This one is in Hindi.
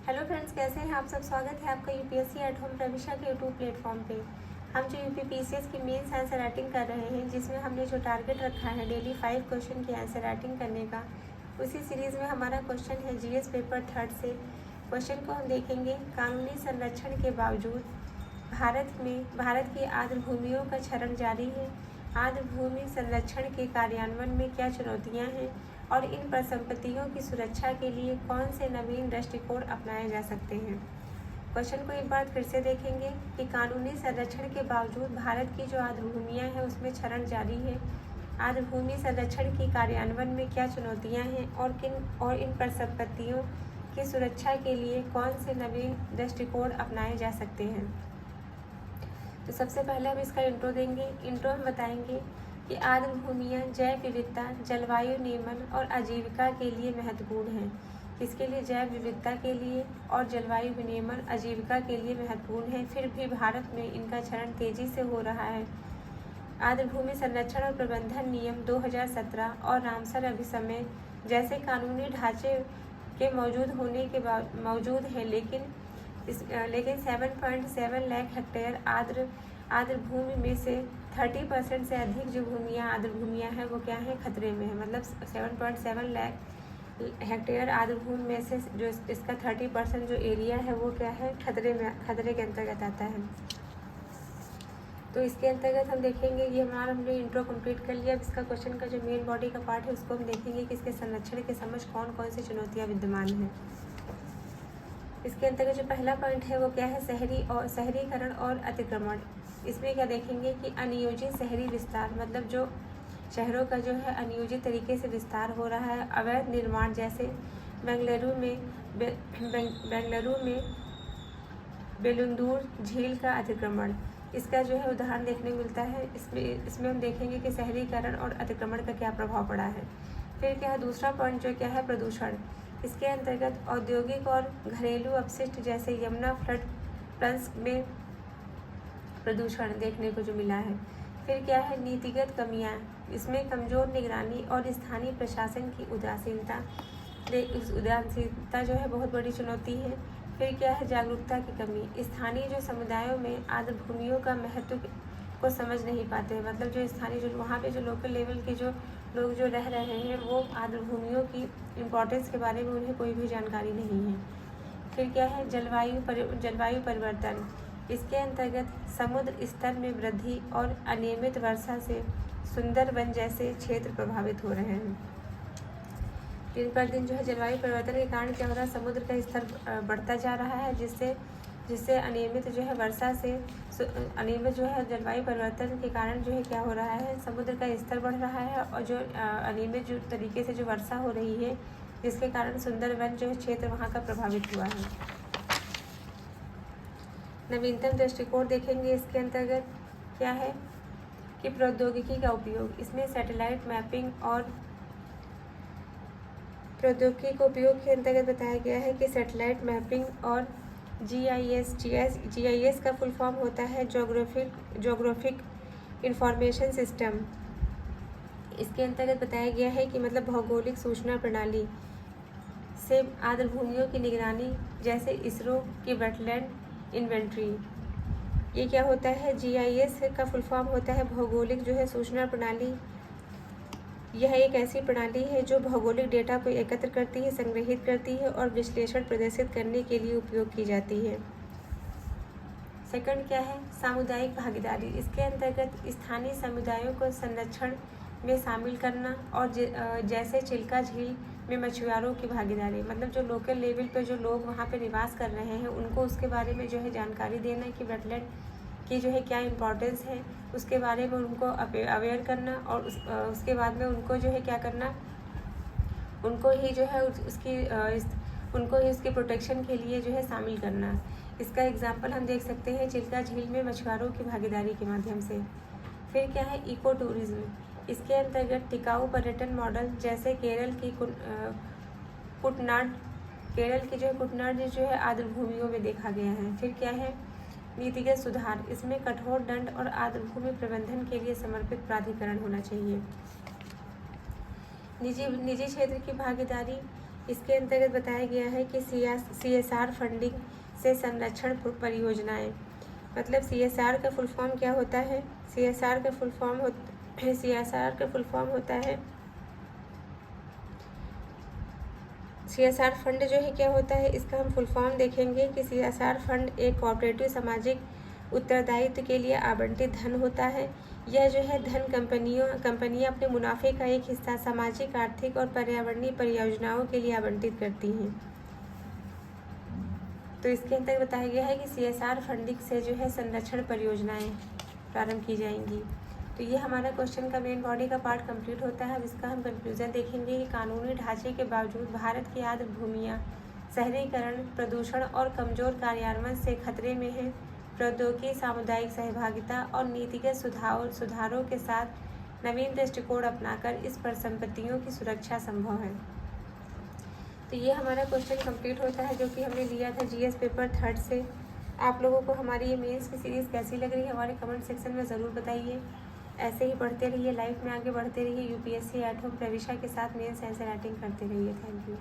हेलो फ्रेंड्स, कैसे हैं आप सब। स्वागत है आपका यूपीएससी एट होम प्रविशा के यूट्यूब प्लेटफॉर्म पे। हम जो यूपीपीसीएस की मेंस आंसर राइटिंग कर रहे हैं, जिसमें हमने जो टारगेट रखा है डेली 5 क्वेश्चन की आंसर राइटिंग करने का, उसी सीरीज़ में हमारा क्वेश्चन है जीएस पेपर 3 से। क्वेश्चन को हम देखेंगे। कानूनी संरक्षण के बावजूद भारत की आर्द्र भूमियों का क्षरण जारी है। आर्द्र भूमि संरक्षण के कार्यान्वयन में क्या चुनौतियाँ हैं और इन परिसंपत्तियों की सुरक्षा के लिए कौन से नवीन दृष्टिकोण अपनाए जा सकते हैं। क्वेश्चन को एक बार फिर से देखेंगे कि कानूनी संरक्षण के बावजूद भारत की जो आर्द्र भूमियाँ हैं उसमें क्षरण जारी है। आर्द्र भूमि संरक्षण की कार्यान्वयन में क्या चुनौतियाँ हैं और इन परिसंपत्तियों की सुरक्षा के लिए कौन से नवीन दृष्टिकोण अपनाए जा सकते हैं। तो सबसे पहले हम इसका इंट्रो देंगे। इंट्रो में बताएंगे कि आर्द्र भूमियाँ जैव विविधता, जलवायु नियमन और आजीविका के लिए महत्वपूर्ण हैं। इसके लिए जैव विविधता के लिए और जलवायु विनियमन आजीविका के लिए महत्वपूर्ण है, फिर भी भारत में इनका क्षरण तेजी से हो रहा है। आर्द्र भूमि संरक्षण और प्रबंधन नियम 2017 और रामसर अभिसमय जैसे कानूनी ढांचे के मौजूद हैं, लेकिन 7.7 लाख हेक्टेयर आर्द्र भूमि में से 30% से अधिक जो आर्द्र भूमियाँ हैं वो क्या है, खतरे में है। मतलब 7.7 लाख हेक्टेयर आर्द्र भूमि में से जो इसका 30% जो एरिया है वो क्या है, खतरे के अंतर्गत आता है। तो इसके अंतर्गत हम देखेंगे, ये हमने इंट्रो कंप्लीट कर लिया। अब इसका क्वेश्चन का जो मेन बॉडी का पार्ट है उसको हम देखेंगे कि इसके संरक्षण के समझ कौन कौन सी चुनौतियाँ विद्यमान हैं। इसके अंतर्गत जो पहला पॉइंट है वो क्या है, शहरीकरण और अतिक्रमण। इसमें क्या देखेंगे कि अनियोजित शहरी विस्तार, मतलब जो शहरों का जो है अनियोजित तरीके से विस्तार हो रहा है। अवैध निर्माण, जैसे बेंगलुरु में बेलुंदूर झील का अतिक्रमण, इसका जो है उदाहरण देखने को मिलता है। इसमें हम देखेंगे कि शहरीकरण और अतिक्रमण का क्या प्रभाव पड़ा है। फिर क्या है दूसरा पॉइंट जो क्या है, प्रदूषण। इसके अंतर्गत औद्योगिक और घरेलू अपशिष्ट जैसे यमुना फ्लड प्लस में प्रदूषण देखने को जो मिला है। फिर क्या है नीतिगत कमियां, इसमें कमज़ोर निगरानी और स्थानीय प्रशासन की उदासीनता जो है बहुत बड़ी चुनौती है। फिर क्या है जागरूकता की कमी, स्थानीय जो समुदायों में आर्द्र भूमियों का महत्व को समझ नहीं पाते हैं। मतलब जो स्थानीय जो वहाँ पे जो लोकल लेवल के जो लोग जो रह रहे हैं वो आर्द्र भूमियों की इम्पोर्टेंस के बारे में उन्हें कोई भी जानकारी नहीं है। फिर क्या है जलवायु परिवर्तन। इसके अंतर्गत समुद्र स्तर में वृद्धि और अनियमित वर्षा से सुंदरबन जैसे क्षेत्र प्रभावित हो रहे हैं। दिन पर दिन जो है जलवायु परिवर्तन के कारण क्या हो रहा है, समुद्र का स्तर बढ़ता जा रहा है, जिससे अनियमित जो है वर्षा से अनियमित जो है जलवायु परिवर्तन के कारण जो है क्या हो रहा है, समुद्र का स्तर बढ़ रहा है और जो अनियमित जो तरीके से जो वर्षा हो रही है, जिसके कारण सुंदरबन जो है क्षेत्र वहाँ का प्रभावित हुआ है। नवीनतम दृष्टिकोण देखेंगे। इसके अंतर्गत क्या है कि प्रौद्योगिकी का उपयोग। इसमें सैटेलाइट मैपिंग और प्रौद्योगिकी के उपयोग के अंतर्गत बताया गया है कि सैटेलाइट मैपिंग और जीआईएस का फुल फॉर्म होता है जोग्राफिक इंफॉर्मेशन सिस्टम। इसके अंतर्गत बताया गया है कि मतलब भौगोलिक सूचना प्रणाली से आर्द्र भूमियों की निगरानी, जैसे इसरो की वेटलैंड इन्वेंट्री। ये क्या होता है, जीआईएस का फुल फॉर्म होता है भौगोलिक जो है सूचना प्रणाली। यह एक ऐसी प्रणाली है जो भौगोलिक डेटा को एकत्र करती है, संग्रहित करती है और विश्लेषण प्रदर्शित करने के लिए उपयोग की जाती है। सेकंड क्या है, सामुदायिक भागीदारी। इसके अंतर्गत स्थानीय समुदायों को संरक्षण में शामिल करना और जैसे चिल्का झील में मछुआरों की भागीदारी। मतलब जो लोकल लेवल पे जो लोग वहाँ पे निवास कर रहे हैं उनको उसके बारे में जो है जानकारी देना कि वेटलैंड की जो है क्या इम्पोर्टेंस है, उसके बारे में उनको अवेयर करना और उसके बाद में उनको जो है क्या करना, उनको ही जो है उसकी प्रोटेक्शन के लिए जो है शामिल करना। इसका एग्जाम्पल हम देख सकते हैं चिल्का झील में मछुआरों की भागीदारी के माध्यम से। फिर क्या है इको टूरिज्म। इसके अंतर्गत टिकाऊ पर्यटन मॉडल, जैसे केरल की कुटनाड जो है आर्द्र भूमियों में देखा गया है। फिर क्या है नीतिगत सुधार। इसमें कठोर दंड और आर्द्र भूमि प्रबंधन के लिए समर्पित प्राधिकरण होना चाहिए। निजी क्षेत्र की भागीदारी। इसके अंतर्गत बताया गया है कि CSR फंडिंग से संरक्षण परियोजनाएं, मतलब CSR का फुल फॉर्म क्या होता है? CSR का फुल फॉर्म होता है CSR फंड जो है क्या होता है, इसका हम फुल फॉर्म देखेंगे कि CSR फंड एक कोऑपरेटिव सामाजिक उत्तरदायित्व के लिए आवंटित धन होता है। यह जो है धन कंपनियां अपने मुनाफे का एक हिस्सा सामाजिक, आर्थिक और पर्यावरणीय परियोजनाओं के लिए आवंटित करती हैं। तो इसके अंतर्गत बताया गया है कि CSR फंडिंग से जो है संरक्षण परियोजनाएं प्रारंभ की जाएंगी। तो ये हमारा क्वेश्चन का मेन बॉडी का पार्ट कंप्लीट होता है। अब इसका हम कंक्लूजन देखेंगे कि कानूनी ढांचे के बावजूद भारत की आर्द्र भूमियाँ शहरीकरण, प्रदूषण और कमजोर कार्यान्वयन से खतरे में है। प्रौद्योगिकी, सामुदायिक सहभागिता और नीतिगत सुधारों के साथ नवीन दृष्टिकोण अपनाकर इस परिसंपत्तियों की सुरक्षा संभव है। तो ये हमारा क्वेश्चन कंप्लीट होता है, जो कि हमने लिया था GS पेपर 3 से। आप लोगों को हमारी ये मेंस की सीरीज़ कैसी लग रही है हमारे कमेंट सेक्शन में ज़रूर बताइए। ऐसे ही पढ़ते रहिए, लाइफ में आगे बढ़ते रहिए, UPSC एट होम प्रविशा के साथ मेंस एंसर राइटिंग करते रहिए। Thank you.